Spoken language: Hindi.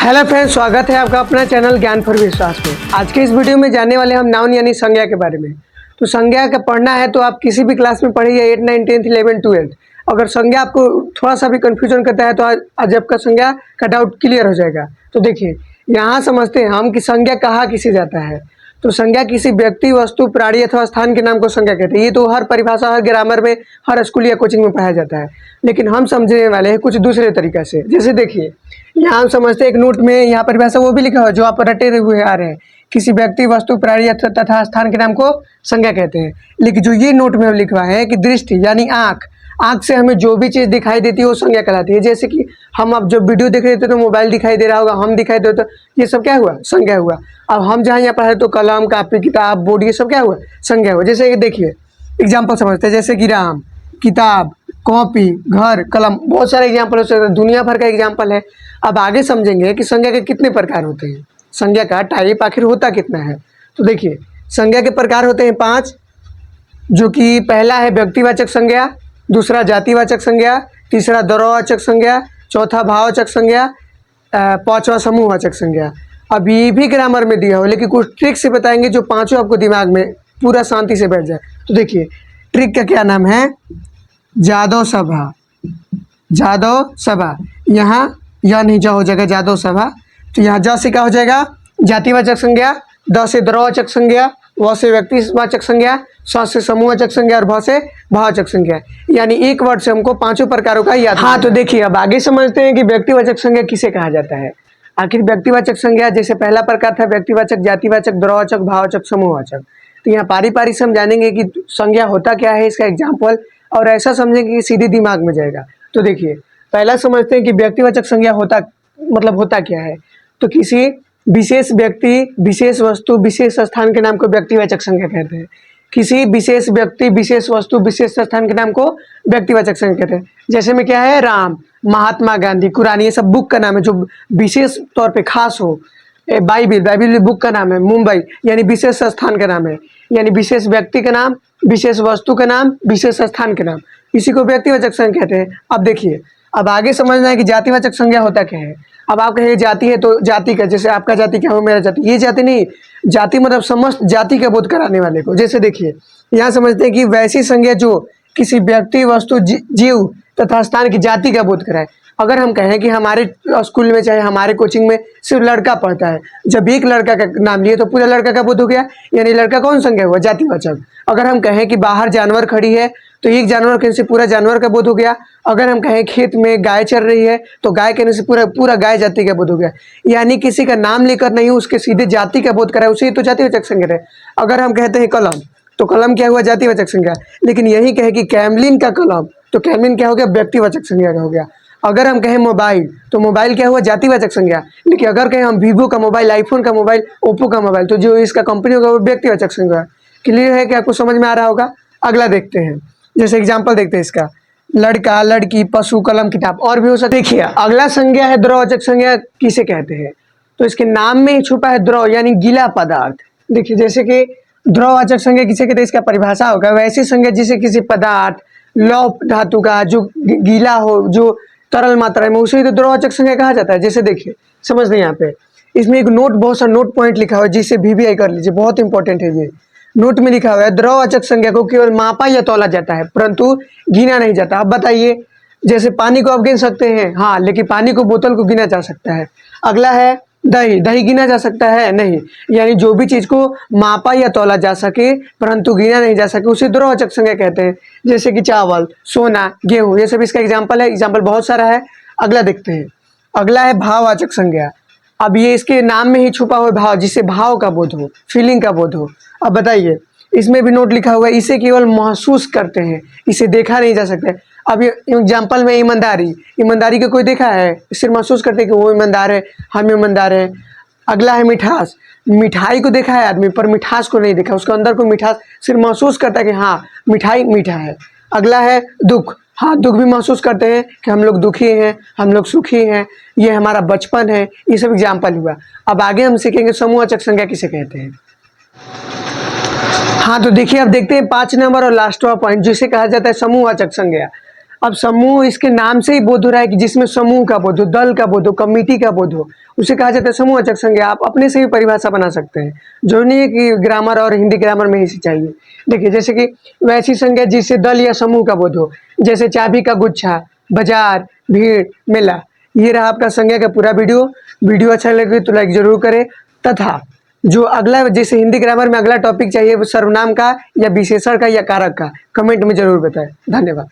हेलो फ्रेंड्स, स्वागत है आपका अपना चैनल ज्ञान फॉर विश्वास में। आज के इस वीडियो में जानने वाले हम नाउन यानी संज्ञा के बारे में। तो संज्ञा का पढ़ना है तो आप किसी भी क्लास में पढ़िए, 8, 9, 10, 11, 12। अगर संज्ञा आपको थोड़ा सा भी कंफ्यूजन करता है तो आज आपका संज्ञा का डाउट क्लियर हो जाएगा। तो देखिए, यहाँ समझते हैं हम कि संज्ञा कहा किसे जाता है। तो संज्ञा किसी व्यक्ति, वस्तु, प्राणी अथवा स्थान के नाम को संज्ञा कहते हैं। ये तो हर परिभाषा, हर ग्रामर में, हर स्कूल या कोचिंग में पढ़ाया जाता है। लेकिन हम समझने वाले हैं कुछ दूसरे तरीके से। जैसे देखिए, यहाँ हम समझते हैं एक नोट में यहाँ परिभाषा वो भी लिखा हुआ है जो आप रटे हुए आ रहे हैं। किसी व्यक्ति, वस्तु, प्राणी तथा स्थान के नाम को संज्ञा कहते हैं। लेकिन जो ये नोट में लिखा है कि दृष्टि यानी आँख, आँख से हमें जो भी चीज़ दिखाई देती है वो संज्ञा कहलाती है। जैसे कि हम अब जब वीडियो देख रहे थे तो मोबाइल दिखाई दे रहा होगा, हम दिखाई दे, तो ये सब क्या हुआ? संज्ञा हुआ। अब हम जहाँ यहाँ पर है तो कलम, कापी, किताब, बोर्ड, ये सब क्या हुआ? संज्ञा हुआ। जैसे कि देखिए एग्जाम्पल समझते हैं, जैसे कि राम, किताब, कॉपी, घर, कलम, बहुत सारे एग्जाम्पल हो सकते हैं, दुनिया भर का एग्जाम्पल है। अब आगे समझेंगे कि संज्ञा के कितने प्रकार होते हैं, संज्ञा का टाइप आखिर होता कितना है। तो देखिए, संज्ञा के प्रकार होते हैं 5, जो कि पहला है व्यक्तिवाचक संज्ञा, दूसरा जातिवाचक संज्ञा, तीसरा द्रव्यवाचक संज्ञा, चौथा भाववाचक संज्ञा, पांचवा समूहवाचक संज्ञा। अब ये भी ग्रामर में दिया हो, लेकिन कुछ ट्रिक से बताएंगे जो पांचों आपको दिमाग में पूरा शांति से बैठ जाए। तो देखिए, ट्रिक का क्या नाम है? जादव सभा। जादव सभा, यहाँ यह नहीं जा हो जाएगा जादव सभा। तो यहाँ ज से क्या हो जाएगा? जातिवाचक संज्ञा, द से द्रव्यवाचक संज्ञा, व से व्यक्तिवाचक संज्ञा, स से समूहवाचक संज्ञा और भ से भाववाचक संज्ञा। यानी एक वर्ड से हमको पांचों प्रकारों का याद। हाँ, तो देखिए अब आगे समझते हैं कि व्यक्तिवाचक संज्ञा किसे कहा जाता है। आखिर व्यक्तिवाचक संज्ञा जैसे पहला प्रकार था व्यक्तिवाचक, जातिवाचक, द्रव्यवाचक, भाववाचक, समूहवाचक। तो यहाँ पारी पारी से हम जानेंगे कि संज्ञा होता क्या है, इसका एग्जाम्पल, और ऐसा समझेंगे कि सीधे दिमाग में जाएगा। तो देखिए, पहला समझते हैं कि व्यक्तिवाचक संज्ञा होता मतलब होता क्या है। तो किसी विशेष व्यक्ति, विशेष वस्तु, विशेष स्थान के नाम को व्यक्तिवाचक संज्ञा कहते हैं। किसी विशेष व्यक्ति, विशेष वस्तु, विशेष स्थान के नाम को व्यक्तिवाचक संज्ञा कहते हैं। जैसे में क्या है? राम, महात्मा गांधी, कुरान, ये सब बुक का नाम है जो विशेष तौर पे खास हो। बाइबिल, बाइबिल भी बुक का नाम है। मुंबई यानी विशेष स्थान का नाम है, यानी विशेष व्यक्ति का नाम, विशेष वस्तु का नाम, विशेष स्थान का नाम, इसी को व्यक्तिवाचक संज्ञा कहते हैं। अब देखिए, अब आगे समझना है कि जातिवाचक संज्ञा होता क्या है। अब आप कहें जाति है तो जाति का, जैसे आपका जाति क्या हो, मेरा जाति, ये जाति नहीं। जाति मतलब समस्त जाति का बोध कराने वाले को। जैसे देखिए, यहाँ समझते हैं कि वैसी संज्ञा जो किसी व्यक्ति, वस्तु, जीव तथा स्थान की जाति का बोध कराए। अगर हम कहें कि हमारे स्कूल में, चाहे हमारे कोचिंग में सिर्फ लड़का पढ़ता है, जब एक लड़का का नाम लिए तो पूरा लड़का का बोध हो गया, यानी लड़का कौन संज्ञा हुआ? जातिवाचक। अगर हम कहें कि बाहर जानवर खड़ी है तो एक जानवर कहने से पूरा जानवर का बोध हो गया। अगर हम कहें खेत में गाय चर रही है तो गाय कहने से पूरा गाय जाति का बोध हो गया। यानी किसी का नाम लेकर नहीं, उसके सीधे जाति का बोध कराए, उसे तो जातिवाचक संज्ञा है। अगर हम कहते हैं कलम, तो कलम क्या हुआ? जातिवाचक संज्ञा। लेकिन यही कहे कि कैमलिन का कलम, तो कैमलिन क्या हो गया? व्यक्तिवाचक संज्ञा का हो गया। अगर हम कहें मोबाइल, तो मोबाइल क्या हुआ? जातिवाचक संज्ञा। लेकिन अगर कहें हम वीवो का मोबाइल, आईफोन का मोबाइल, ओप्पो का मोबाइल, तो जो इसका कंपनी होगा वो व्यक्तिवाचक संज्ञा। क्लियर है? क्या आपको समझ में आ रहा होगा? अगला देखते हैं, जैसे एग्जाम्पल देखते हैं इसका, लड़का, लड़की, पशु, कलम, किताब, और भी हो सकता है। देखिए, अगला संज्ञा है द्रव्यवाचक संज्ञा किसे कहते हैं। तो इसके नाम में ही छुपा है द्रव, यानी गीला पदार्थ। देखिए, जैसे कि द्रव्यवाचक संज्ञा किसे कहते हैं, इसका परिभाषा होगा वैसी संज्ञा जिसे किसी पदार्थ, लौह धातु का जो गीला हो, जो तरल मात्रा में, उसे तो द्रव्यवाचक संज्ञा कहा जाता है। जैसे देखिए, समझ लें, यहाँ पे इसमें एक नोट, बहुत सा नोट पॉइंट लिखा हुआ है जिसे VVI कर लीजिए, बहुत इंपॉर्टेंट है। ये नोट में लिखा हुआ है, द्रव्यवाचक संज्ञा को केवल मापा या तौला जाता है परंतु गिना नहीं जाता। अब बताइए, जैसे पानी को आप गिन सकते हैं, हाँ, लेकिन पानी को, बोतल को गिना जा सकता है। अगला है दही, दही गिना जा सकता है? नहीं। यानी जो भी चीज को मापा या तौला जा सके परंतु गिना नहीं जा सके उसे द्रव्यवाचक संज्ञा कहते हैं। जैसे कि चावल, सोना, गेहूं, ये सब इसका एग्जाम्पल है। एग्जाम्पल बहुत सारा है। अगला देखते हैं, अगला है भाववाचक संज्ञा। अब ये इसके नाम में ही छुपा हुआ भाव, जिससे भाव का बोध हो, फीलिंग का बोध हो। अब बताइए, इसमें भी नोट लिखा हुआ है, इसे केवल महसूस करते हैं, इसे देखा नहीं जा सकता है। अब ये एग्जाम्पल में ईमानदारी, ईमानदारी को कोई देखा है? सिर्फ महसूस करते हैं कि वो ईमानदार है, हम ईमानदार है। अगला है मिठास, मिठाई को देखा है आदमी पर मिठास को नहीं देखा, उसके अंदर को मिठास सिर्फ महसूस करता है कि हाँ मिठाई मीठा है। अगला है दुख, हाँ, दुख भी महसूस करते हैं कि हम लोग दुखी हैं, हम लोग सुखी हैं, ये हमारा बचपन है। ये सब एग्जाम्पल हुआ। अब आगे हम सीखेंगे समूहवाचक संज्ञा किसे कहते हैं। हाँ, तो देखिए, अब देखते हैं 5 नंबर और लास्टवा पॉइंट, जिसे कहा जाता है समूहवाचक संज्ञा। अब समूह इसके नाम से ही बोध हो रहा है कि जिसमें समूह का बोध हो, दल का बोध हो, कमिटी का बोध हो, उसे कहा जाता है समूहवाचक संज्ञा। आप अपने से भी परिभाषा बना सकते हैं, जो नहीं है कि ग्रामर और हिंदी ग्रामर में ही से चाहिए। देखिए जैसे कि वैसी संज्ञा जिससे दल या समूह का बोध हो, जैसे चाबी का गुच्छा, बाजार, भीड़, मेला। ये रहा आपका संज्ञा का पूरा वीडियो अच्छा लगे तो लाइक जरूर करें। तथा जो अगला जैसे हिंदी ग्रामर में अगला टॉपिक चाहिए वो सर्वनाम का या विशेषण का या कारक का, कमेंट में जरूर बताएं। धन्यवाद।